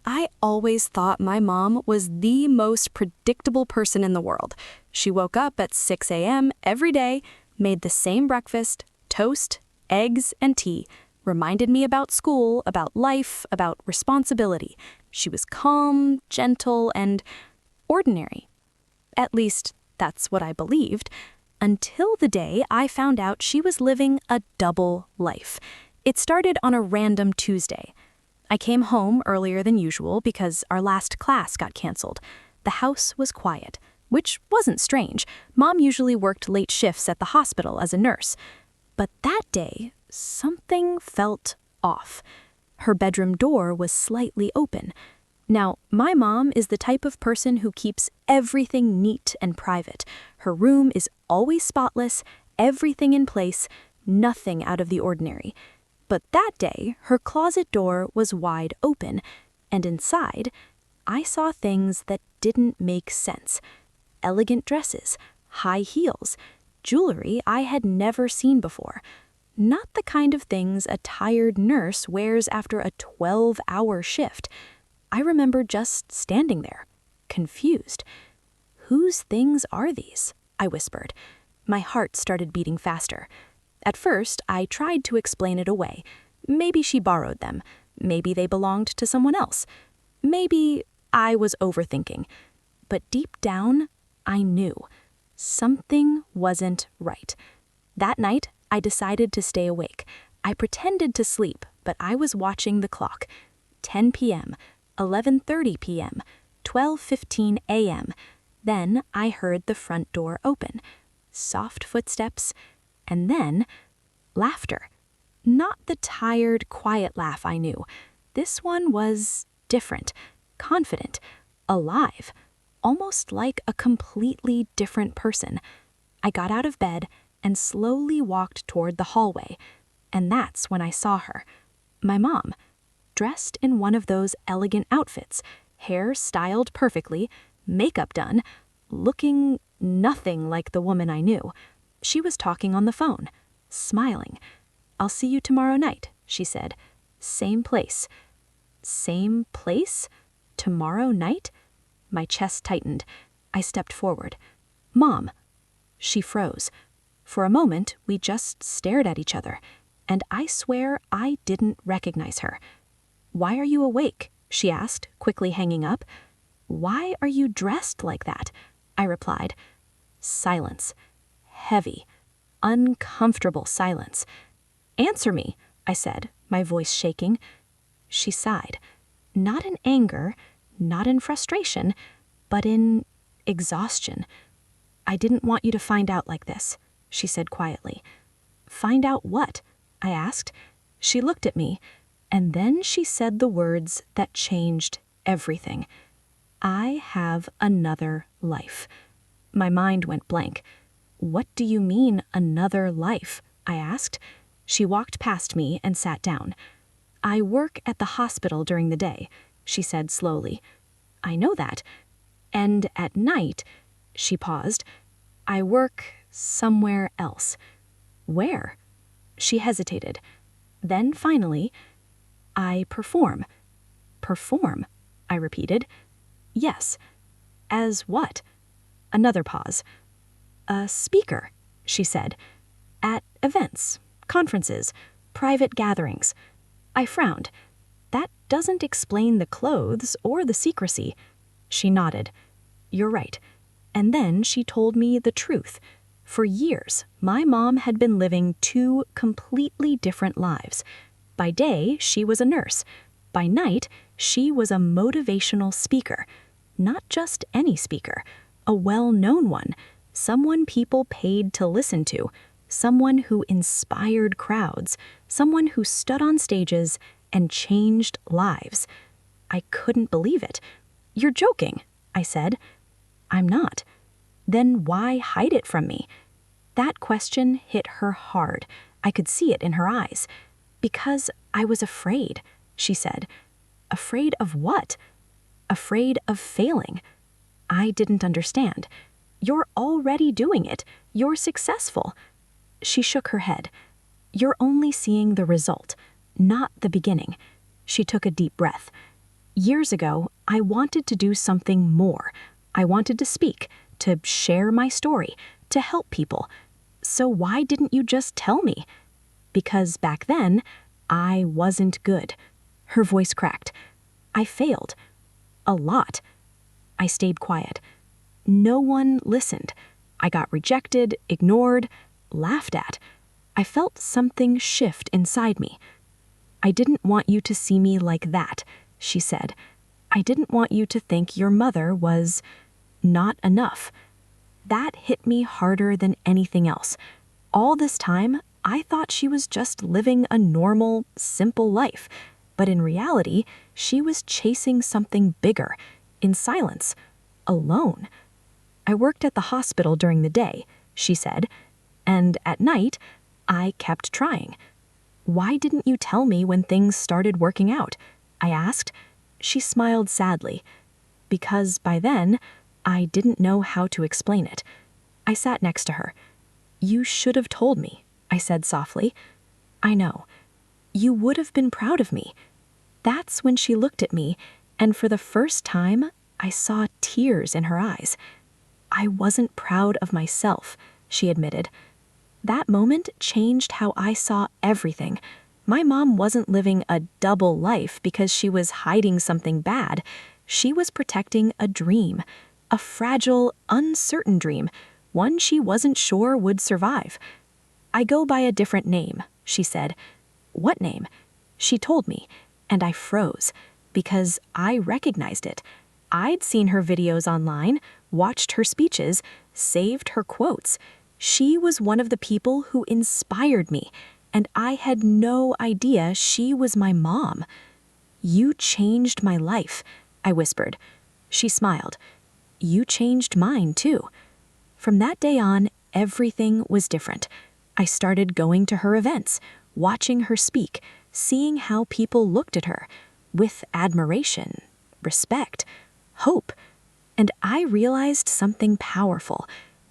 I always thought my mom was the most predictable person in the world. She woke up at 6 a.m. every day, made the same breakfast, toast, eggs, and tea, reminded me about school, about life, about responsibility. She was calm, gentle, and ordinary. At least, that's what I believed, until the day I found out she was living a double life. It started on a random Tuesday. I came home earlier than usual because our last class got canceled. The house was quiet, which wasn't strange. Mom usually worked late shifts at the hospital as a nurse. But that day, something felt off. Her bedroom door was slightly open. Now, my mom is the type of person who keeps everything neat and private. Her room is always spotless, everything in place, nothing out of the ordinary. But that day, her closet door was wide open, and inside, I saw things that didn't make sense. Elegant dresses, high heels, jewelry I had never seen before. Not the kind of things a tired nurse wears after a 12-hour shift. I remember just standing there, confused. "Whose things are these?" I whispered. My heart started beating faster. At first, I tried to explain it away. Maybe she borrowed them. Maybe they belonged to someone else. Maybe I was overthinking. But deep down, I knew. Something wasn't right. That night, I decided to stay awake. I pretended to sleep, but I was watching the clock. 10 p.m., 11:30 p.m., 12:15 a.m. Then I heard the front door open. Soft footsteps, and then laughter. Not the tired, quiet laugh I knew. This one was different, confident, alive, almost like a completely different person. I got out of bed and slowly walked toward the hallway, and that's when I saw her. My mom, dressed in one of those elegant outfits, hair styled perfectly, makeup done, looking nothing like the woman I knew. She was talking on the phone, smiling. "I'll see you tomorrow night," she said. "Same place." Same place? Tomorrow night? My chest tightened. I stepped forward. "Mom." She froze. For a moment, we just stared at each other, and I swear I didn't recognize her. "Why are you awake?" she asked, quickly hanging up. "Why are you dressed like that?" I replied. Silence. Heavy, uncomfortable silence. "Answer me," I said, my voice shaking. She sighed. Not in anger, not in frustration, but in exhaustion. "I didn't want you to find out like this," she said quietly. "Find out what?" I asked. She looked at me, and then she said the words that changed everything. "I have another life." My mind went blank. "What do you mean, another life?" I asked. She walked past me and sat down. "I work at the hospital during the day," she said slowly. "I know that. And at night," she paused, "I work somewhere else." "Where?" She hesitated. Then finally, "I perform." "Perform?" I repeated. "Yes." "As what?" Another pause. "A speaker," she said. "At events, conferences, private gatherings." I frowned. "That doesn't explain the clothes or the secrecy." She nodded. "You're right." And then she told me the truth. For years, my mom had been living two completely different lives. By day, she was a nurse. By night, she was a motivational speaker. Not just any speaker, a well-known one, someone people paid to listen to, someone who inspired crowds, someone who stood on stages and changed lives. I couldn't believe it. "You're joking," I said. "I'm not." "Then why hide it from me?" That question hit her hard. I could see it in her eyes. "Because I was afraid," she said. "Afraid of what?" "Afraid of failing." I didn't understand. "You're already doing it. You're successful." She shook her head. "You're only seeing the result, not the beginning." She took a deep breath. Years ago, I wanted to do something more. I wanted to speak, to share my story, to help people. So why didn't you just tell me? Because back then, I wasn't good. Her voice cracked. I failed. A lot. I stayed quiet. No one listened. I got rejected, ignored, laughed at. I felt something shift inside me. I didn't want you to see me like that, she said. I didn't want you to think your mother was not enough. That hit me harder than anything else. All this time, I thought she was just living a normal, simple life. But in reality, she was chasing something bigger, in silence, alone. I worked at the hospital during the day, she said, and at night, I kept trying. Why didn't you tell me when things started working out? I asked. She smiled sadly. Because by then, I didn't know how to explain it. I sat next to her. You should have told me, I said softly. I know. You would have been proud of me. That's when she looked at me, and for the first time, I saw tears in her eyes. I wasn't proud of myself, she admitted. That moment changed how I saw everything. My mom wasn't living a double life because she was hiding something bad. She was protecting a dream, a fragile, uncertain dream, one she wasn't sure would survive. I go by a different name, she said. What name? She told me, and I froze, because I recognized it. I'd seen her videos online, watched her speeches, saved her quotes. She was one of the people who inspired me, and I had no idea she was my mom. You changed my life, I whispered. She smiled. You changed mine, too. From that day on, everything was different. I started going to her events, watching her speak, seeing how people looked at her, with admiration, respect, hope. And I realized something powerful.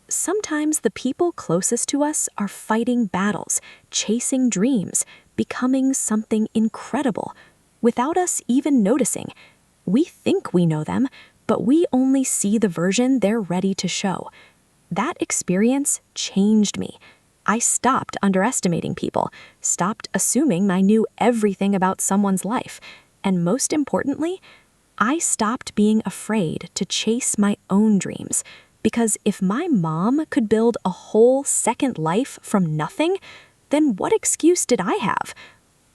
Sometimes the people closest to us are fighting battles, chasing dreams, becoming something incredible, without us even noticing. We think we know them, but we only see the version they're ready to show. That experience changed me. I stopped underestimating people, stopped assuming I knew everything about someone's life, and most importantly, I stopped being afraid to chase my own dreams. Because if my mom could build a whole second life from nothing, then what excuse did I have?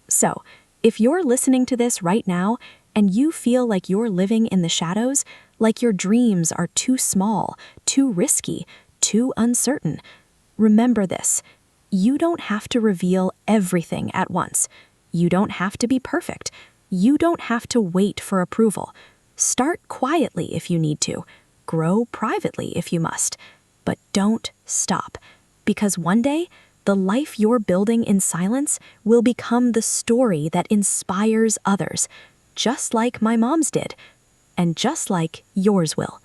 So, if you're listening to this right now and you feel like you're living in the shadows, like your dreams are too small, too risky, too uncertain, remember this. You don't have to reveal everything at once. You don't have to be perfect. You don't have to wait for approval. Start quietly if you need to. Grow privately if you must. But don't stop. Because one day, the life you're building in silence will become the story that inspires others, just like my mom's did, and just like yours will.